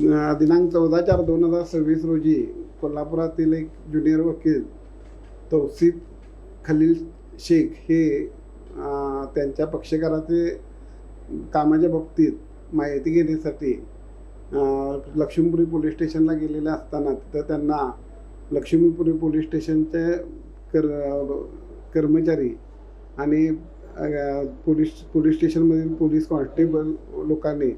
दिनांक 14/4/2026 रोजी कोल्हापुरातील एक ज्युनियर वकील तौसिफ खलील शेख हे त्यांच्या पक्षकाराचे कामाच्या बाबतीत माहिती घेण्यासाठी लक्ष्मीपुरी पोलीस स्टेशनला गेलेले असताना तिथं त्यांना लक्ष्मीपुरी पोलीस स्टेशनचे कर्मचारी आणि पोलीस स्टेशनमधील पोलीस कॉन्स्टेबल लोकांनी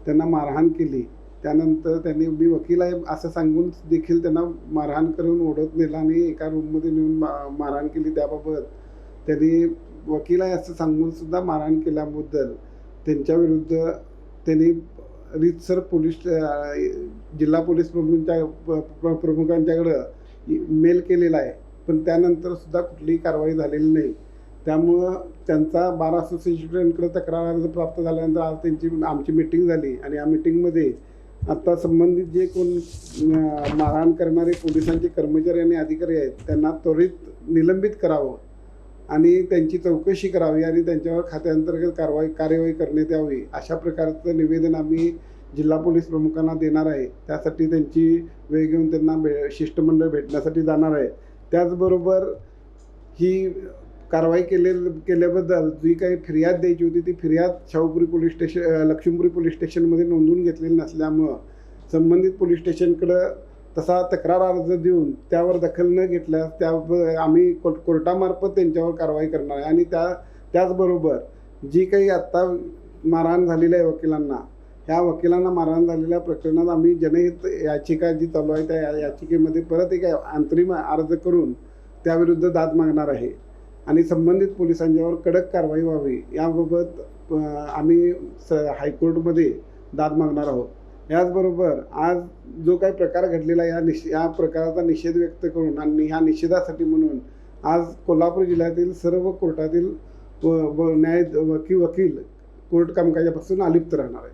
त्यांना मारहाण केली. त्यानंतर त्यांनी मी वकील आहे असं सांगून देखील त्यांना मारहाण करून ओढत नेला आणि एका रूममध्ये नेऊन मारहाण केली. त्याबाबत त्यांनी वकील आहे असं सांगूनसुद्धा मारहाण केल्याबद्दल त्यांच्याविरुद्ध त्यांनी रीतसर जिल्हा पोलीस प्रमुखांच्याकडं मेल केलेला आहे, पण त्यानंतरसुद्धा कुठलीही कारवाई झालेली नाही. त्यामुळं त्यांचा बार असोसिएशनकडे तक्रार अर्ज प्राप्त झाल्यानंतर आज आमची मीटिंग झाली आणि या मीटिंगमध्ये आत्ता संबंधित जे कोण मारहाण करणारे पोलिसांचे कर्मचारी आणि अधिकारी आहेत त्यांना त्वरित निलंबित करावं आणि त्यांची चौकशी करावी आणि त्यांच्यावर खात्याअंतर्गत कार्यवाही करण्यात यावी अशा प्रकारचं निवेदन आम्ही जिल्हा पोलीस प्रमुखांना देणार आहे. त्यासाठी त्यांची वेळ घेऊन त्यांना शिष्टमंडळ भेटण्यासाठी जाणार आहे. त्याचबरोबर ही कारवाई केल्याबद्दल जी काही फिर्याद द्यायची होती ती फिर्याद लक्ष्मीपुरी पोलीस स्टेशनमध्ये नोंदवून घेतलेली नसल्यामुळं संबंधित पोलीस स्टेशनकडं तसा तक्रार अर्ज देऊन त्यावर दखल न घेतल्यास आम्ही कोर्टामार्फत त्यांच्यावर कारवाई करणार आहे. आणि त्याचबरोबर जी काही आत्ता मारहाण झालेली आहे वकिलांना, ह्या वकिलांना मारहाण झालेल्या प्रकरणात आम्ही जनहित याचिका जी चालू आहे त्या याचिकेमध्ये परत एक अंतरिम अर्ज करून त्याविरुद्ध दाद मागणार आहे आणि संबंधित पोलिसांच्यावर कडक कारवाई व्हावी याबाबत आम्ही हायकोर्टमध्ये दाद मागणार आहोत. याचबरोबर आज जो काही प्रकार घडलेला या प्रकाराचा निषेध व्यक्त करून आणि ह्या निषेधासाठी म्हणून आज कोल्हापूर जिल्ह्यातील सर्व कोर्टातील वकील कोर्ट कामकाजापासून अलिप्त राहणार आहे.